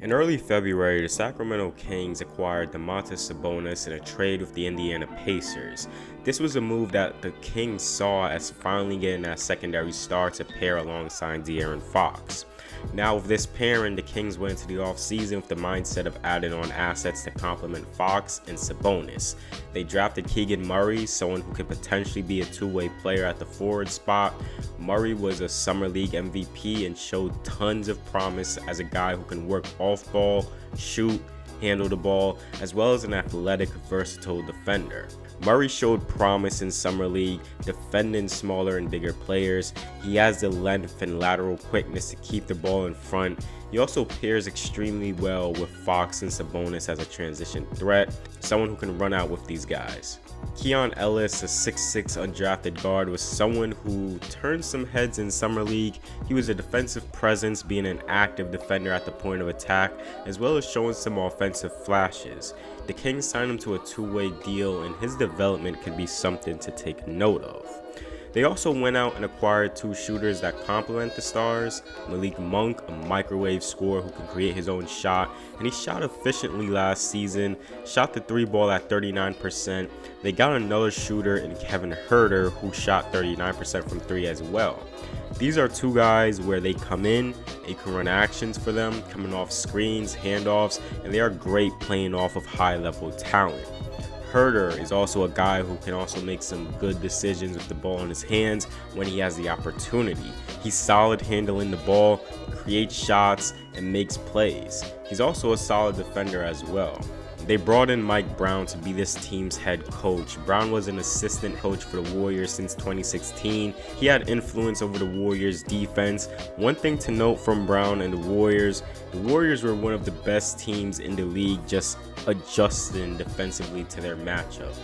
In early February, the Sacramento Kings acquired Domantas Sabonis in a trade with the Indiana Pacers. This was a move that the Kings saw as finally getting that secondary star to pair alongside De'Aaron Fox. Now with this pairing, the Kings went into the offseason with the mindset of adding on assets to complement Fox and Sabonis. They drafted Keegan Murray, someone who could potentially be a two-way player at the forward spot. Murray was a Summer League MVP and showed tons of promise as a guy who can work off ball, shoot, handle the ball, as well as an athletic, versatile defender. Murray showed promise in Summer League, defending smaller and bigger players. He has the length and lateral quickness to keep the ball in front. He also pairs extremely well with Fox and Sabonis as a transition threat, someone who can run out with these guys. Keon Ellis, a 6'6" undrafted guard, was someone who turned some heads in Summer League. He was a defensive presence, being an active defender at the point of attack, as well as showing some offensive flashes. The Kings signed him to a two-way deal, and his development could be something to take note of. They also went out and acquired two shooters that complement the stars. Malik Monk, a microwave scorer who can create his own shot, and he shot efficiently last season, shot the three ball at 39%. They got another shooter in Kevin Huerter who shot 39% from three as well. These are two guys where they come in, you can run actions for them, coming off screens, handoffs, and they are great playing off of high-level talent. Huerter is also a guy who can also make some good decisions with the ball in his hands when he has the opportunity. He's solid handling the ball, creates shots, and makes plays. He's also a solid defender as well. They brought in Mike Brown to be this team's head coach. Brown was an assistant coach for the Warriors since 2016. He had influence over the Warriors' defense. One thing to note from Brown and the Warriors were one of the best teams in the league, just adjusting defensively to their matchup.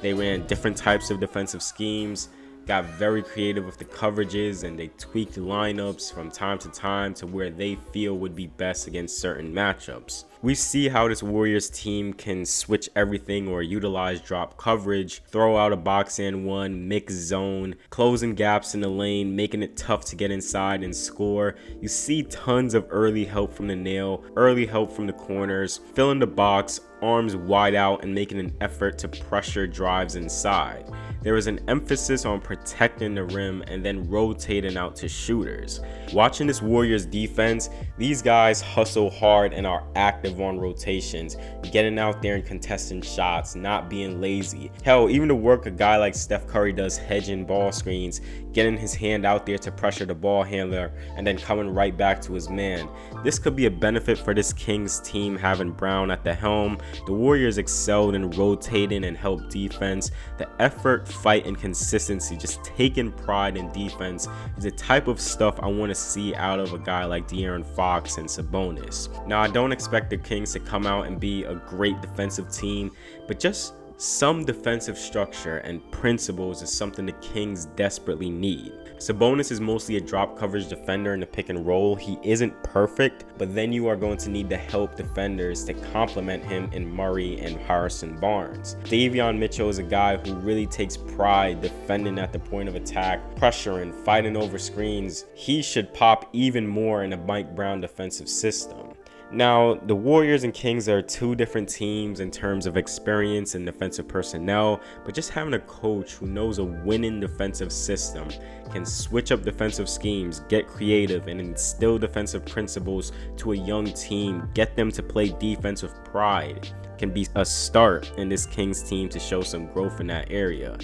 They ran different types of defensive schemes, got very creative with the coverages, and they tweaked lineups from time to time to where they feel would be best against certain matchups. We see how this Warriors team can switch everything or utilize drop coverage, throw out a box and one, mix zone, closing gaps in the lane, making it tough to get inside and score. You see tons of early help from the nail, early help from the corners, filling the box, arms wide out, and making an effort to pressure drives inside. There is an emphasis on protecting the rim and then rotating out to shooters. Watching this Warriors defense, these guys hustle hard and are active on rotations, getting out there and contesting shots, not being lazy. Hell, even the work a guy like Steph Curry does hedging ball screens, getting his hand out there to pressure the ball handler, and then coming right back to his man. This could be a benefit for this Kings team having Brown at the helm. The Warriors excelled in rotating and help defense. The effort, fight, and consistency, just taking pride in defense, is the type of stuff I want to see out of a guy like De'Aaron Fox and Sabonis. Now, I don't expect the Kings to come out and be a great defensive team, but just some defensive structure and principles is something the Kings desperately need. Sabonis is mostly a drop coverage defender in the pick and roll. He isn't perfect, but then you are going to need to help defenders to complement him in Murray and Harrison Barnes. Davion Mitchell is a guy who really takes pride defending at the point of attack, pressuring, fighting over screens. He should pop even more in a Mike Brown defensive system. Now, the Warriors and Kings are two different teams in terms of experience and defensive personnel, but just having a coach who knows a winning defensive system, can switch up defensive schemes, get creative, and instill defensive principles to a young team, get them to play defense with pride, can be a start in this Kings team to show some growth in that area.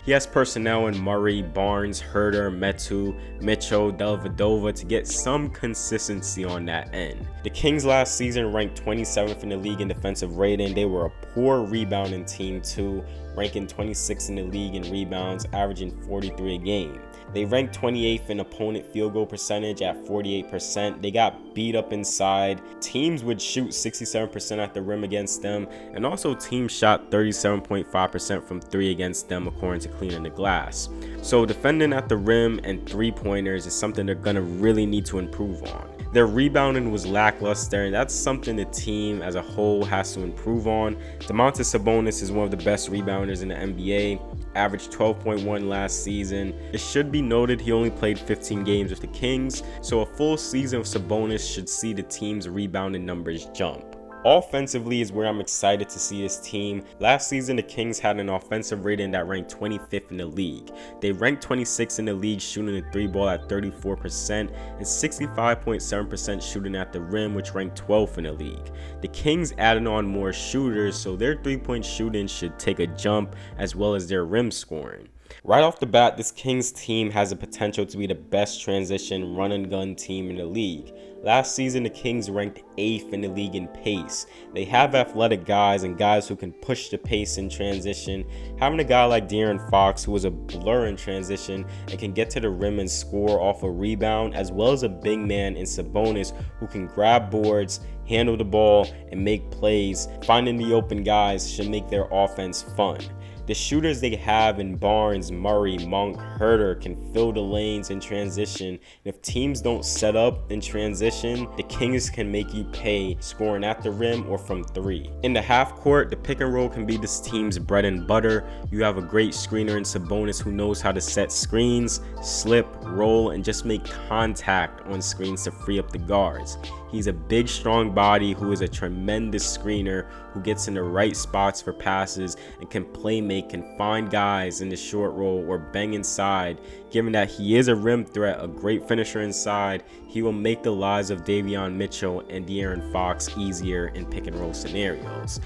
He has personnel in Murray, Barnes, Huerter, Metu, Mitchell, Dellavedova to get some consistency on that end. The Kings last season ranked 27th in the league in defensive rating. They were a poor rebounding team too, ranking 26th in the league in rebounds, averaging 43 a game. They ranked 28th in opponent field goal percentage at 48%. They got beat up inside. Teams would shoot 67% at the rim against them, and also teams shot 37.5% from three against them according to Cleaning the Glass. So defending at the rim and three-pointers is something they're going to really need to improve on. Their rebounding was lackluster, and that's something the team as a whole has to improve on. Domantas Sabonis is one of the best rebounders in the NBA, averaged 12.1 last season. It should be noted he only played 15 games with the Kings, so a full season of Sabonis should see the team's rebounding numbers jump. Offensively is where I'm excited to see this team. Last season, the Kings had an offensive rating that ranked 25th in the league. They ranked 26th in the league shooting the three ball at 34% and 65.7% shooting at the rim, which ranked 12th in the league. The Kings added on more shooters, so their three-point shooting should take a jump as well as their rim scoring. Right off the bat, this Kings team has the potential to be the best transition run and gun team in the league. Last season, the Kings ranked 8th in the league in pace. They have athletic guys and guys who can push the pace in transition. Having a guy like De'Aaron Fox, who is a blur in transition and can get to the rim and score off a rebound, as well as a big man in Sabonis who can grab boards, handle the ball, and make plays, finding the open guys should make their offense fun. The shooters they have in Barnes, Murray, Monk, Herter can fill the lanes in transition. And if teams don't set up in transition, the Kings can make you pay scoring at the rim or from three. In the half court, the pick and roll can be this team's bread and butter. You have a great screener in Sabonis who knows how to set screens, slip, roll, and just make contact on screens to free up the guards. He's a big, strong body who is a tremendous screener who gets in the right spots for passes and can play make, can find guys in the short roll or bang inside. Given that he is a rim threat, a great finisher inside, he will make the lives of Davion Mitchell and De'Aaron Fox easier in pick and roll scenarios.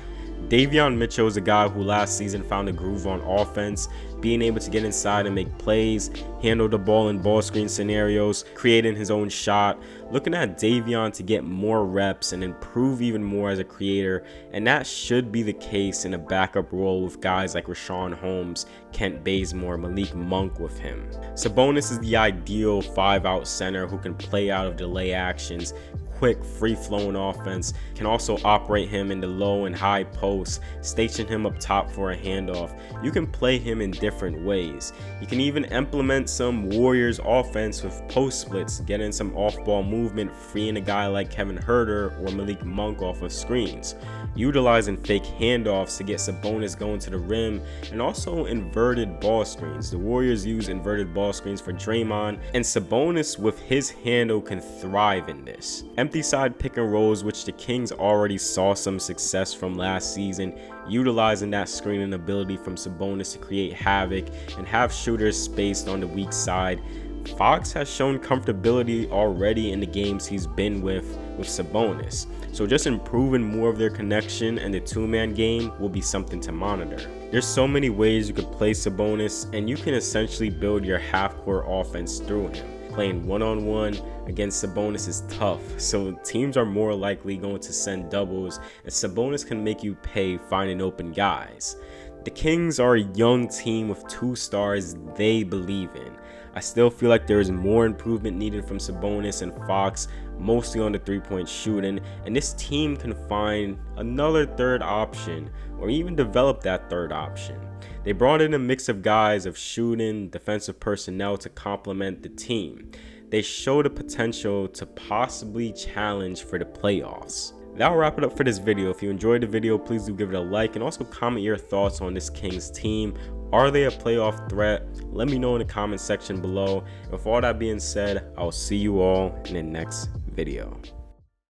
Davion Mitchell is a guy who last season found a groove on offense, being able to get inside and make plays, handle the ball in ball screen scenarios, creating his own shot. Looking at Davion to get more reps and improve even more as a creator, and that should be the case in a backup role with guys like Richaun Holmes, Kent Bazemore, Malik Monk with him. Sabonis is the ideal 5-out center who can play out of delay actions, quick, free-flowing offense, can also operate him in the low and high posts, station him up top for a handoff. You can play him in different ways. You can even implement some Warriors offense with post splits, getting some off-ball movement, freeing a guy like Kevin Herter or Malik Monk off of screens. Utilizing fake handoffs to get Sabonis going to the rim, and also inverted ball screens. The Warriors use inverted ball screens for Draymond, and Sabonis with his handle can thrive in this. Empty side pick and rolls, which the Kings already saw some success from last season, utilizing that screening ability from Sabonis to create havoc and have shooters spaced on the weak side. Fox has shown comfortability already in the games he's been with Sabonis, so just improving more of their connection and the two-man game will be something to monitor. There's so many ways you could play Sabonis, and you can essentially build your half-court offense through him. Playing one-on-one against Sabonis is tough, so teams are more likely going to send doubles, and Sabonis can make you pay finding open guys. The Kings are a young team with 2 stars they believe in. I still feel like there is more improvement needed from Sabonis and Fox, mostly on the three-point shooting, and this team can find another third option or even develop that third option. They brought in a mix of guys of shooting, defensive personnel to complement the team. They show the potential to possibly challenge for the playoffs. That'll wrap it up for this video. If you enjoyed the video, please do give it a like and also comment your thoughts on this Kings team. Are they a playoff threat? Let me know in the comment section below. With all that being said, I'll see you all in the next video.